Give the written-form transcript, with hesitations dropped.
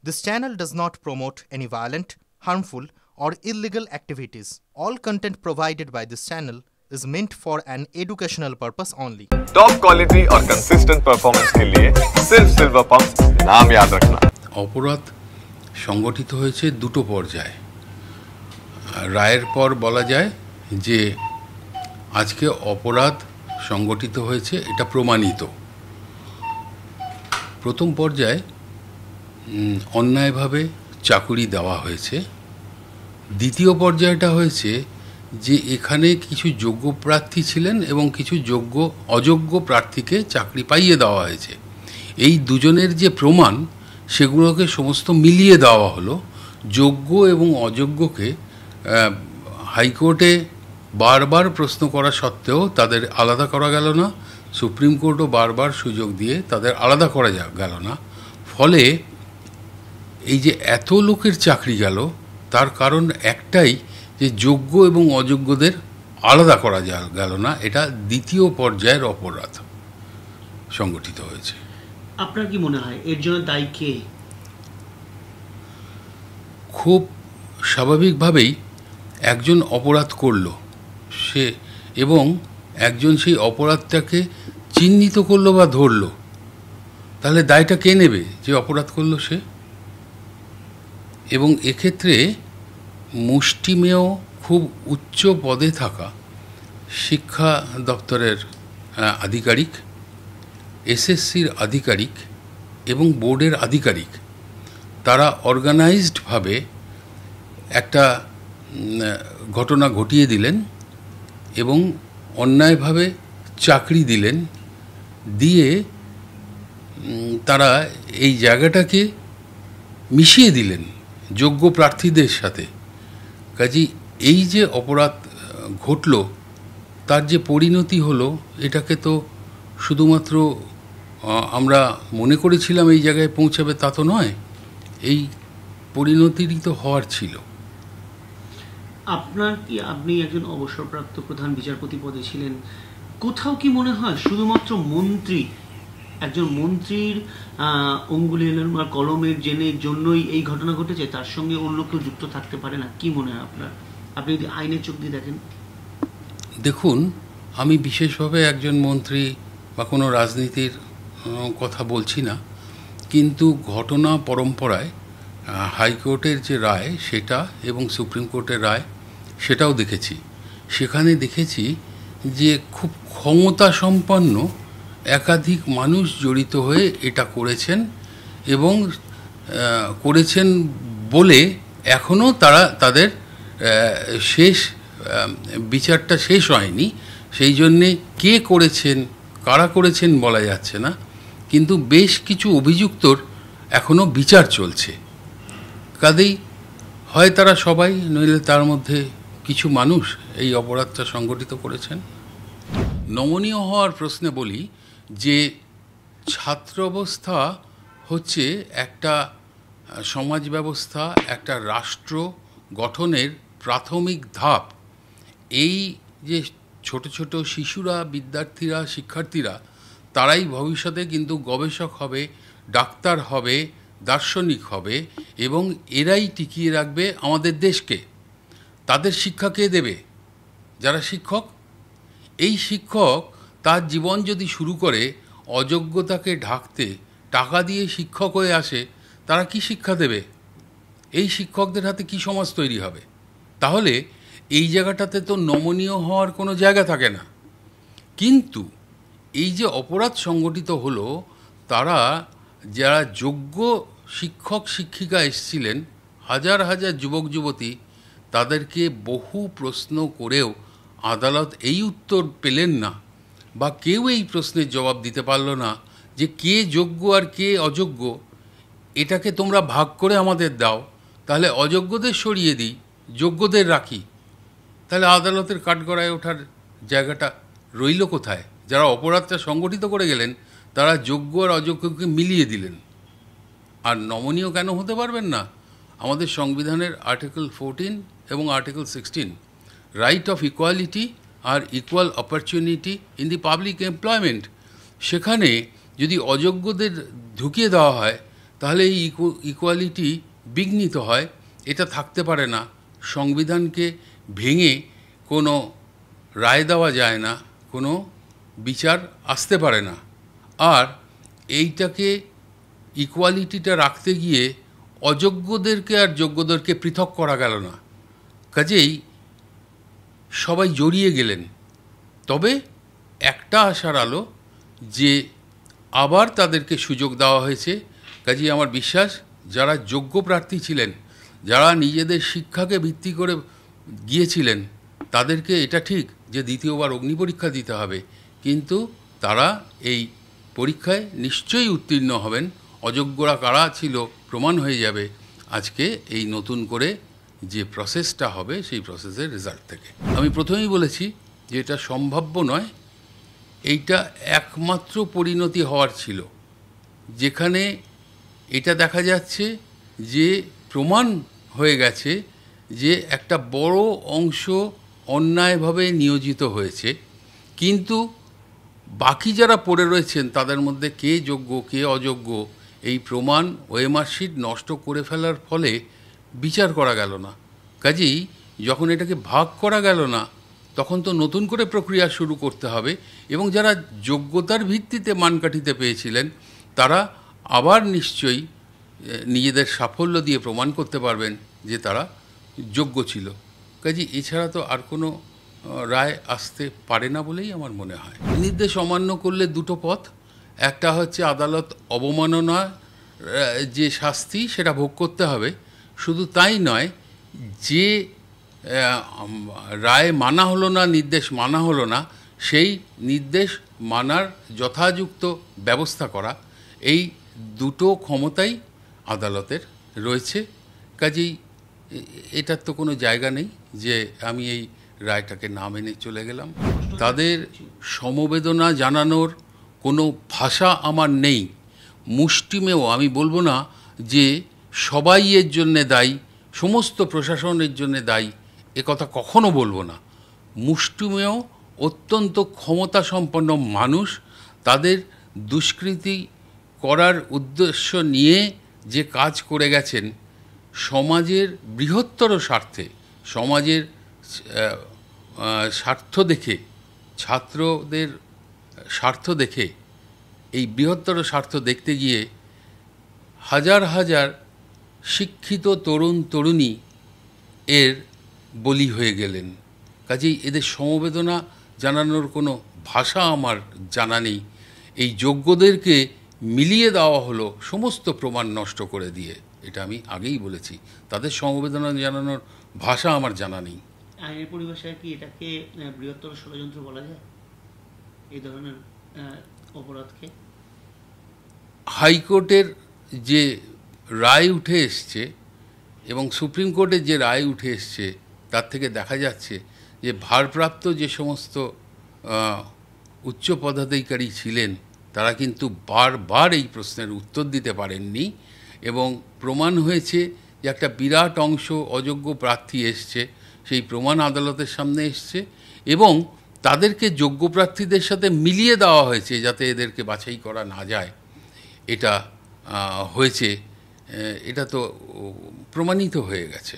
This channel does not promote any violent, harmful, or illegal activities. All content provided by this channel is meant for an educational purpose only. Top quality और consistent performance के लिए सिर्फ silver pump नाम याद रखना। অপরাধ সংগঠিত হয়েছে দুটো পর্যায়ে। রায়ের পর বলা যায় যে আজকে অপরাধ সংগঠিত হয়েছে, এটা প্রমাণিত। প্রথম পর্যায়ে অন্যায়ভাবে চাকুরি দেওয়া হয়েছে। দ্বিতীয় পর্যায়টা হয়েছে যে এখানে কিছু যোগ্য প্রার্থী ছিলেন এবং কিছু অযোগ্য প্রার্থীকে চাকরি পাইয়ে দেওয়া হয়েছে। এই দুজনের যে প্রমাণ সেগুলোকে সমস্ত মিলিয়ে দেওয়া হলো। যোগ্য এবং অযোগ্যকে হাইকোর্টে বারবার প্রশ্ন করা সত্ত্বেও তাদের আলাদা করা গেল না। সুপ্রিম কোর্টও বারবার সুযোগ দিয়ে তাদের আলাদা করা গেল না। ফলে এই যে এত লোকের চাকরি গেল তার কারণ একটাই, যে যোগ্য এবং অযোগ্যদের আলাদা করা গেল না। এটা দ্বিতীয় পর্যায়ের অপরাধ সংগঠিত হয়েছে। আপনার কি মনে হয় এর জন্য দায়ী কে? খুব স্বাভাবিকভাবেই একজন অপরাধ করল সে, এবং একজন সেই অপরাধটাকে চিহ্নিত করলো বা ধরলো, তাহলে দায়টা কে নেবে? যে অপরাধ করলো সে। এবং এক্ষেত্রে মুষ্টিমেয় খুব উচ্চ পদে থাকা শিক্ষা দপ্তরের আধিকারিক, এসএসসির আধিকারিক এবং বোর্ডের আধিকারিক, তারা অর্গানাইজডভাবে একটা ঘটনা ঘটিয়ে দিলেন এবং অন্যায়ভাবে চাকরি দিলেন। দিয়ে তারা এই জায়গাটাকে মিশিয়ে দিলেন যোগ্য প্রার্থীদের সাথে। কাজেই এই যে অপরাধ ঘটল তার যে পরিণতি হলো, এটাকে তো শুধুমাত্র আমরা মনে করেছিলাম এই জায়গায় পৌঁছাবে তা তো নয়, এই পরিণতিরই তো হওয়ার ছিল। আপনার কি, আপনি একজন অবসরপ্রাপ্ত প্রধান বিচারপতি পদে ছিলেন, কোথাও কি মনে হয় শুধুমাত্র একজন মন্ত্রীর অঙ্গুলি বা কলমের জন্যই এই ঘটনা ঘটেছে, তার সঙ্গে অন্য কেউ যুক্ত থাকতে পারে না? কি মনে হয় আপনার, আপনি যদি আইনের চোখ দিয়ে দেখেন? দেখুন, আমি বিশেষভাবে একজন মন্ত্রী বা কোনো রাজনীতির কথা বলছি না, কিন্তু ঘটনা পরম্পরায় হাইকোর্টের যে রায় সেটা এবং সুপ্রিম কোর্টের রায় সেটাও দেখেছি। সেখানে দেখেছি যে খুব ক্ষমতা সম্পন্ন একাধিক মানুষ জড়িত হয়ে এটা করেছেন, এবং করেছেন বলে এখনও তাদের শেষ বিচারটা শেষ হয়নি। সেই জন্যে কে করেছেন, কারা করেছেন বলা যাচ্ছে না, কিন্তু বেশ কিছু অভিযুক্তর এখনও বিচার চলছে। কাজেই হয় তারা সবাই, নইলে তার মধ্যে কিছু মানুষ এই অপরাধটা সংগঠিত করেছেন। নমনীয় হওয়ার প্রশ্নে বলি যে ছাত্র অবস্থা হচ্ছে একটা সমাজ ব্যবস্থা, একটা রাষ্ট্র গঠনের প্রাথমিক ধাপ। এই যে ছোট ছোট শিশুরা, বিদ্যার্থীরা, শিক্ষার্থীরা, তারাই ভবিষ্যতে কিন্তু গবেষক হবে, ডাক্তার হবে, দার্শনিক হবে, এবং এরাই টিকিয়ে রাখবে আমাদের দেশকে। তাদের শিক্ষা কে দেবে? যারা শিক্ষক। এই শিক্ষক তার জীবন যদি শুরু করে অযোগ্যতাকে ঢাকতে, টাকা দিয়ে শিক্ষক হয়ে আসে, তারা কি শিক্ষা দেবে? এই শিক্ষকদের হাতে কি সমাজ তৈরি হবে? তাহলে এই জায়গাটাতে তো নমনীয় হওয়ার কোনো জায়গা থাকে না। কিন্তু এই যে অপরাধ সংগঠিত হলো, তারা যারা যোগ্য শিক্ষক শিক্ষিকা এসেছিলেন, হাজার হাজার যুবক যুবতী, তাদেরকে বহু প্রশ্ন করেও আদালত এই উত্তর পেলেন না, বা কেউ এই প্রশ্নের জবাব দিতে পারল না যে কে যোগ্য আর কে অযোগ্য। এটাকে তোমরা ভাগ করে আমাদের দাও, তাহলে অযোগ্যদের সরিয়ে দিই, যোগ্যদের রাখি। তাহলে আদালতের কাঠগড়ায় ওঠার জায়গাটা রইল কোথায়? যারা অপরাধটা সংগঠিত করে গেলেন তারা যোগ্য আর অযোগ্যকে মিলিয়ে দিলেন। আর নমনীয় কেন হতে পারবেন না? আমাদের সংবিধানের আর্টিকেল 14 এবং আর্টিকেল 16, রাইট অফ ইকুয়ালিটি আর equal opportunity in the public employment, সেখানে যদি অযোগ্যদের ঢুকিয়ে দেওয়া হয় তাহলে এই ইকুয়ালিটি বিঘ্নিত হয়। এটা থাকতে পারে না। সংবিধানকে ভেঙে কোনো রায় দেওয়া যায় না, কোনো বিচার আসতে পারে না। আর এইটাকে ইকুয়ালিটিটা রাখতে গিয়ে অযোগ্যদেরকে আর যোগ্যদেরকে পৃথক করা গেল না, কাজেই সবাই জড়িয়ে গেলেন। তবে একটা আশার আলো যে আবার তাদেরকে সুযোগ দেওয়া হয়েছে। কাজেই আমার বিশ্বাস যারা যোগ্য প্রার্থী ছিলেন, যারা নিজেদের শিক্ষাকে ভিত্তি করে গিয়েছিলেন, তাদেরকে এটা ঠিক যে দ্বিতীয়বার অগ্নিপরীক্ষা দিতে হবে, কিন্তু তারা এই পরীক্ষায় নিশ্চয়ই উত্তীর্ণ হবেন। অযোগ্যরা কারা ছিল প্রমাণ হয়ে যাবে আজকে এই নতুন করে যে প্রসেসটা হবে সেই প্রসেসের রেজাল্ট থেকে। আমি প্রথমেই বলেছি যে এটা সম্ভাব্য নয়, এইটা একমাত্র পরিণতি হওয়ার ছিল, যেখানে এটা দেখা যাচ্ছে যে প্রমাণ হয়ে গেছে যে একটা বড় অংশ অন্যায়ভাবে নিয়োজিত হয়েছে, কিন্তু বাকি যারা পড়ে রয়েছেন তাদের মধ্যে কে যোগ্য কে অযোগ্য এই প্রমাণ ওএমআর শিট নষ্ট করে ফেলার ফলে বিচার করা গেল না। কাজেই যখন এটাকে ভাগ করা গেল না, তখন তো নতুন করে প্রক্রিয়া শুরু করতে হবে, এবং যারা যোগ্যতার ভিত্তিতে মানকাঠিতে পেয়েছিলেন তারা আবার নিশ্চয়ই নিজেদের সাফল্য দিয়ে প্রমাণ করতে পারবেন যে তারা যোগ্য ছিল। কাজেই এছাড়া তো আর কোনো রায় আসতে পারে না বলেই আমার মনে হয়। নির্দেশ অমান্য করলে দুটো পথ, একটা হচ্ছে আদালত অবমাননা যে শাস্তি সেটা ভোগ করতে হবে, শুধু তাই নয়, যে রায় মানা হলো না, নির্দেশ মানা হলো না, সেই নির্দেশ মানার যথাযুক্ত ব্যবস্থা করা, এই দুটো ক্ষমতাই আদালতের রয়েছে। কাজেই এটার তো কোনো জায়গা নেই যে আমি এই রায়টাকে না মেনে চলে গেলাম। তাদের সমবেদনা জানানোর কোনো ভাষা আমার নেই। মুষ্টিমেয় আমি বলবো না যে সবাই এর জন্যে দায়ী, সমস্ত প্রশাসন এর জন্যে দায়ী, এ কথা কখনো বলবো না। মুষ্টিমেয় অত্যন্ত ক্ষমতাসম্পন্ন মানুষ তাদের দুষ্কৃতি করার উদ্দেশ্য নিয়ে যে কাজ করে গেছেন, সমাজের বৃহত্তর স্বার্থে, সমাজের স্বার্থ দেখে, ছাত্রদের স্বার্থ দেখে, এই বৃহত্তর স্বার্থ দেখতে গিয়ে হাজার হাজার শিক্ষিত তরুণ তরুণী এর বলি হয়ে গেলেন। কাজেই এদের সমবেদনা জানানোর কোনো ভাষা আমার জানা নেই। এই যোগ্যদেরকে মিলিয়ে দেওয়া হলো সমস্ত প্রমাণ নষ্ট করে দিয়ে, এটা আমি আগেই বলেছি। তাদের সমবেদনা জানানোর ভাষা আমার জানা নেই। আইনের পরিভাষায় কি এটাকে বৃহত্তর ষড়যন্ত্র বলা যায়, এই ধরনের অপরাধকে? হাইকোর্টের যে রায় উঠে এসছে এবং সুপ্রিম কোর্টের যে রায় উঠে এসছে, তার থেকে দেখা যাচ্ছে যে ভারপ্রাপ্ত যে সমস্ত উচ্চ পদাধিকারী ছিলেন তারা কিন্তু বারবার এই প্রশ্নের উত্তর দিতে পারেননি, এবং প্রমাণ হয়েছে যে একটা বিরাট অংশ অযোগ্য প্রার্থী এসছে, সেই প্রমাণ আদালতের সামনে এসছে, এবং তাদেরকে যোগ্য প্রার্থীদের সাথে মিলিয়ে দেওয়া হয়েছে যাতে এদেরকে বাছাই করা না যায়। এটা হয়েছে, এটা তো প্রমাণিত হয়ে গেছে।